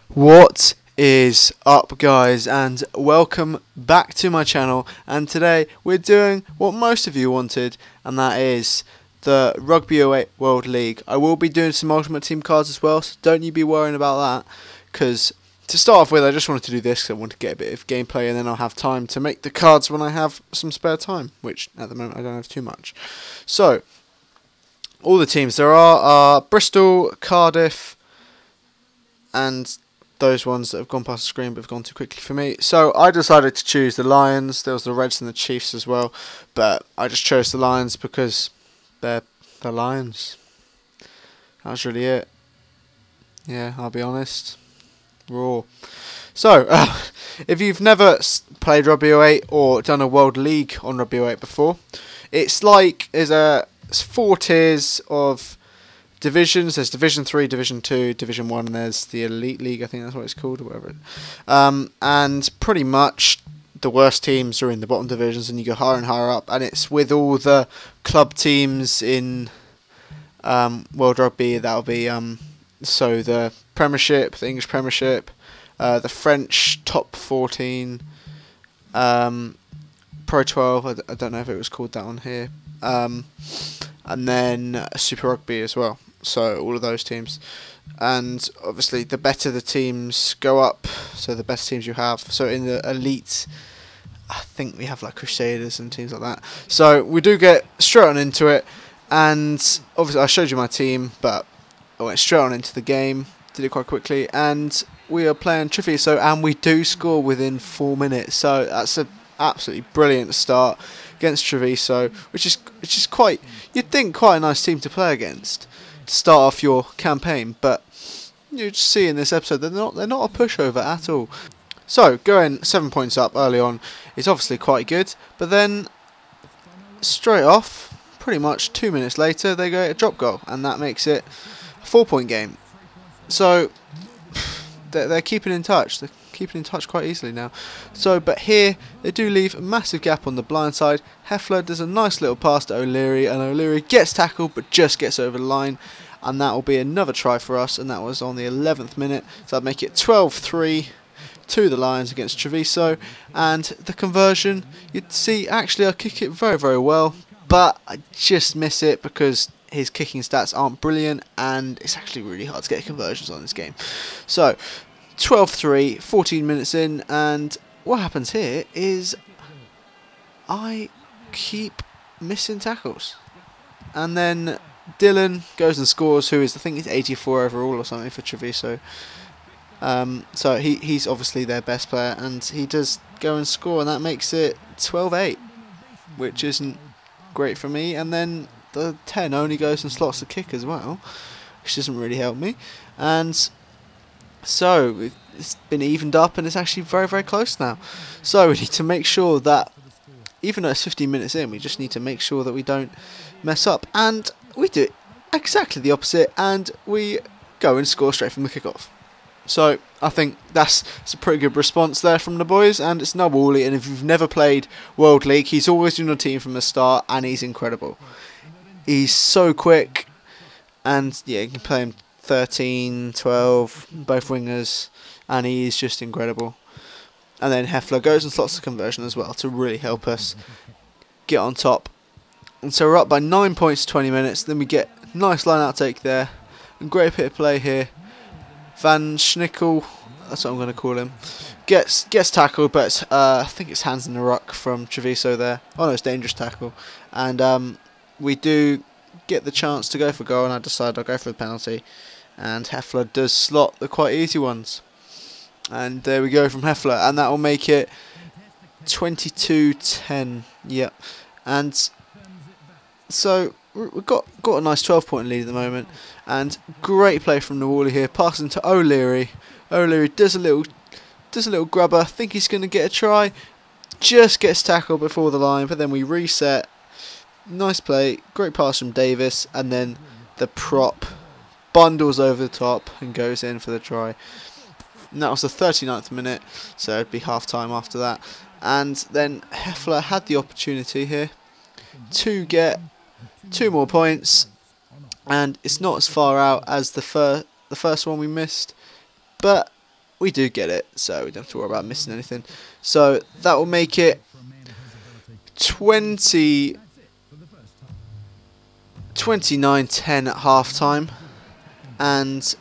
What is up, guys, and welcome back to my channel. And today we're doing what most of you wanted, and that is the Rugby 08 World League. I will be doing some Ultimate Team cards as well, so don't you be worrying about that, because to start off with I just wanted to do this because I want to get a bit of gameplay, and then I'll have time to make the cards when I have some spare time, which at the moment I don't have too much. So all the teams there are Bristol, Cardiff, and those ones that have gone past the screen but have gone too quickly for me. So I decided to choose the Lions. There was the Reds and the Chiefs as well, but I just chose the Lions because they're the Lions. That's really it. Yeah, I'll be honest. Raw. So, if you've never played Rugby 08 or done a World League on Rugby 08 before, it's like it's 4 tiers of divisions. There's Division 3, Division 2, Division 1, and there's the Elite League, I think that's what it's called, or whatever. And pretty much the worst teams are in the bottom divisions, and you go higher and higher up, and it's with all the club teams in World Rugby. That'll be so the Premiership, the English Premiership, the French Top 14, Pro 12, I don't know if it was called that on here, and then Super Rugby as well. So all of those teams, and obviously the better the teams go up, so the best teams you have. So in the elite, I think we have like Crusaders and teams like that. So we do get straight on into it, and obviously I showed you my team, but I went straight on into the game, did it quite quickly, and we are playing Treviso, and we do score within 4 minutes. So that's an absolutely brilliant start against Treviso, which is quite, you'd think, quite a nice team to play against to start off your campaign, but you just see in this episode they're not a pushover at all. So going 7 points up early on is obviously quite good, but then straight off, pretty much 2 minutes later, they go a drop goal, and that makes it a 4-point game. So they're keeping in touch. They're keeping in touch quite easily now. So, but here they do leave a massive gap on the blind side. Heffler does a nice little pass to O'Leary, and O'Leary gets tackled but just gets over the line, and that will be another try for us, and that was on the 11th minute. So that'd make it 12-3 to the Lions against Treviso. And the conversion, you'd see, actually I kick it very, very well, but I just miss it because his kicking stats aren't brilliant, and it's actually really hard to get conversions on this game. So 12-3, 14 minutes in, and what happens here is I keep missing tackles, and then Dylan goes and scores, who is, I think he's 84 overall or something for Treviso. So he's obviously their best player, and he does go and score, and that makes it 12-8, which isn't great for me. And then the 10 only goes and slots the kick as well, which doesn't really help me. And so it's been evened up, and it's actually very, very close now. So we need to make sure that, even though it's 15 minutes in, we just need to make sure that we don't mess up. And we do exactly the opposite, and we go and score straight from the kickoff. So I think that's a pretty good response there from the boys, and it's no Wally. And if you've never played World League, he's always in your team from the start, and he's incredible. He's so quick, and yeah, you can play him 13, 12, both wingers, and he is just incredible. And then Heffler goes and slots the conversion as well to really help us get on top. And so we're up by 9 points to 20 minutes. Then we get a nice line outtake there, and great bit of play here. Van Schnickel, that's what I'm going to call him, gets tackled, but I think it's hands in the ruck from Treviso there. Oh no, it's dangerous tackle. And we do get the chance to go for goal, and I decide I'll go for the penalty. And Heffler does slot the quite easy ones. And there we go from Heffler, and that will make it 22-10. Yep. And so we've got a nice 12-point lead at the moment, and great play from Nawali here, passing to O'Leary. O'Leary does a little grubber. I think he's going to get a try. Just gets tackled before the line, but then we reset. Nice play, great pass from Davis, and then the prop bundles over the top and goes in for the try. And that was the 39th minute, so it'd be half time after that. And then Heffler had the opportunity here to get 2 more points, and it's not as far out as the first one we missed, but we do get it, so we don't have to worry about missing anything. So that will make it 29-10 at half time. And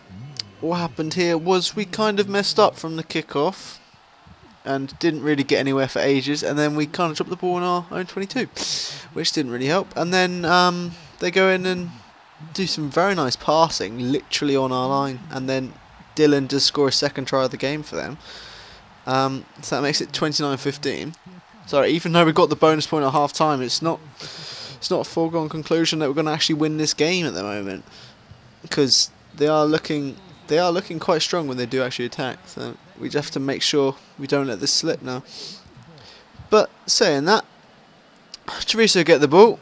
what happened here was we kind of messed up from the kickoff and didn't really get anywhere for ages, and then we kind of dropped the ball in our own 22, which didn't really help. And then they go in and do some very nice passing literally on our line, and then Dylan does score a second try of the game for them. So that makes it 29-15. So even though we got the bonus point at half time, it's not a foregone conclusion that we're going to actually win this game at the moment, because they are looking quite strong when they do actually attack. So we just have to make sure we don't let this slip now. But saying that, Treviso get the ball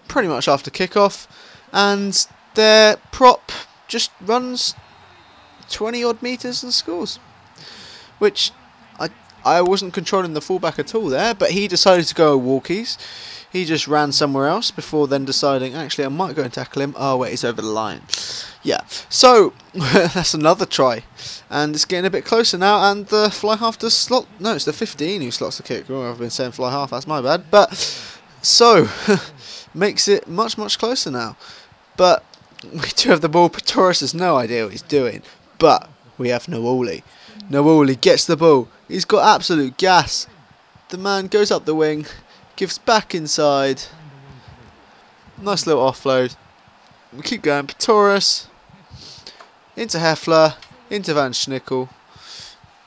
pretty much after kickoff, and their prop just runs 20 odd meters and scores, which I wasn't controlling the fullback at all there, but he decided to go walkies. He just ran somewhere else before then deciding, actually, I might go and tackle him. Oh, wait, he's over the line. Yeah, so that's another try. And it's getting a bit closer now, and the fly half does slot. No, it's the 15 who slots the kick. Oh, I've been saying fly half, that's my bad. But, so, makes it much, much closer now. But we do have the ball. Patoris has no idea what he's doing. But we have Nawali. Nawali gets the ball. He's got absolute gas. The man goes up the wing, gives back inside. Nice little offload. We keep going. Patoris into Heffler, into Van Schnickel.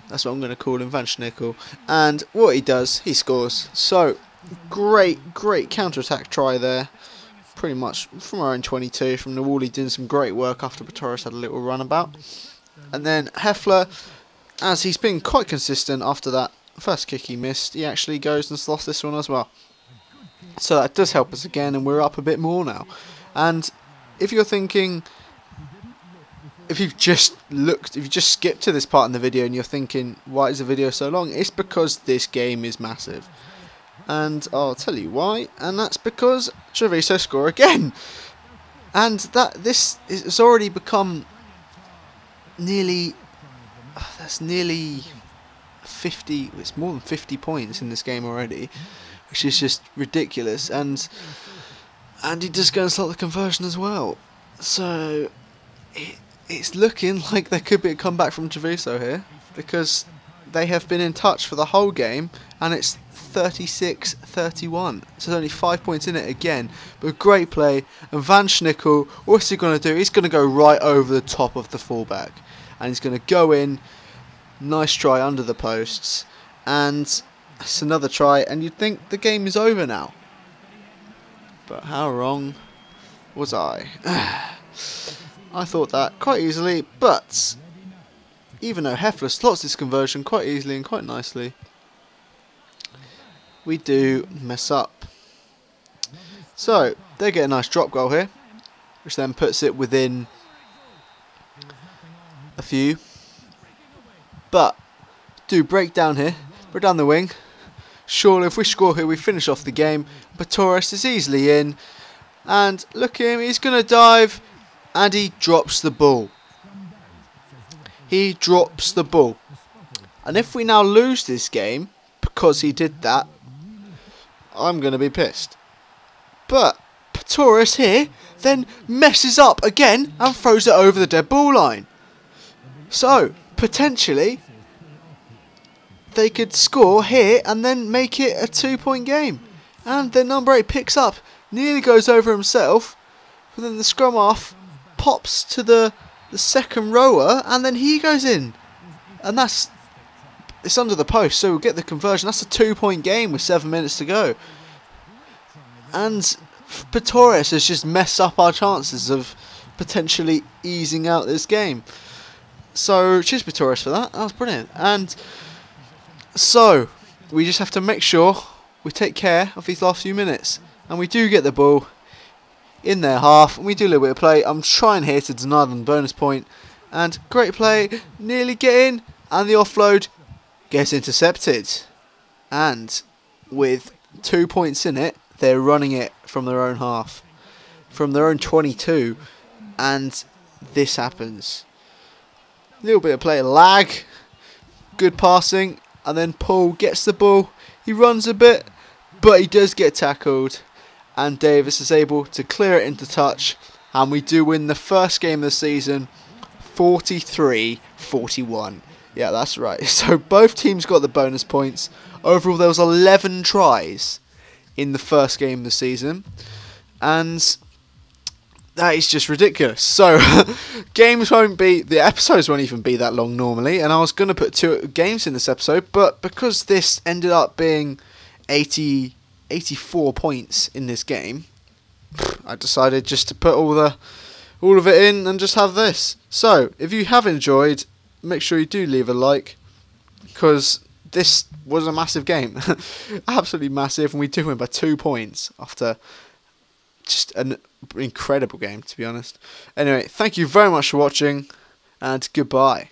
That's what I'm going to call him, Van Schnickel. And what he does, he scores. So, great counter-attack try there. Pretty much from our own 22, from Nawali doing some great work after Patoris had a little runabout. And then Heffler, as he's been quite consistent after that first kick he missed, he actually goes and slots this one as well. So that does help us again, and we're up a bit more now. And if you're thinking, if you've just skipped to this part in the video and you're thinking, why is the video so long? It's because this game is massive. And I'll tell you why, and that's because Treviso score again. And this has already become nearly 50, it's more than 50 points in this game already, which is just ridiculous. And he does go and slot the conversion as well. So it's looking like there could be a comeback from Treviso here, because they have been in touch for the whole game, and it's 36-31. So there's only 5 points in it again. But great play. And Van Schnickel, what's he going to do? He's going to go right over the top of the fullback, and he's going to go in. Nice try under the posts, and it's another try, and you'd think the game is over now. But how wrong was I? I thought that quite easily, but even though Heffler slots this conversion quite easily and quite nicely, we do mess up. So they get a nice drop goal here, which then puts it within a few. But do break down here. We're down the wing. Surely if we score here we finish off the game. Patoris is easily in. And look at him, he's going to dive. And he drops the ball. He drops the ball. And if we now lose this game because he did that, I'm going to be pissed. But Patoris here then messes up again and throws it over the dead ball line. So potentially they could score here and then make it a 2-point game. And then number 8 picks up, nearly goes over himself, but then the scrum half pops to the second rower, and then he goes in. And it's under the post, so we'll get the conversion. That's a 2-point game with 7 minutes to go. And Patoris has just messed up our chances of potentially easing out this game. So cheers Patoris for that. That was brilliant. And so we just have to make sure we take care of these last few minutes. And we do get the ball in their half, and we do a little bit of play. I'm trying here to deny them the bonus point. And great play, nearly get in, and the offload gets intercepted. And with 2 points in it, they're running it from their own half, from their own 22, and this happens. A little bit of play lag, good passing, and then Paul gets the ball. He runs a bit, but he does get tackled, and Davis is able to clear it into touch, and we do win the first game of the season, 43-41. Yeah, that's right. So both teams got the bonus points. Overall, there was 11 tries in the first game of the season, and that is just ridiculous. So the episodes won't even be that long normally, and I was going to put 2 games in this episode, but because this ended up being 84 points in this game, I decided just to put all of it in and just have this. So if you have enjoyed, make sure you do leave a like, because this was a massive game. Absolutely massive, and we do win by 2 points after just an incredible game, to be honest. Anyway, thank you very much for watching, and goodbye.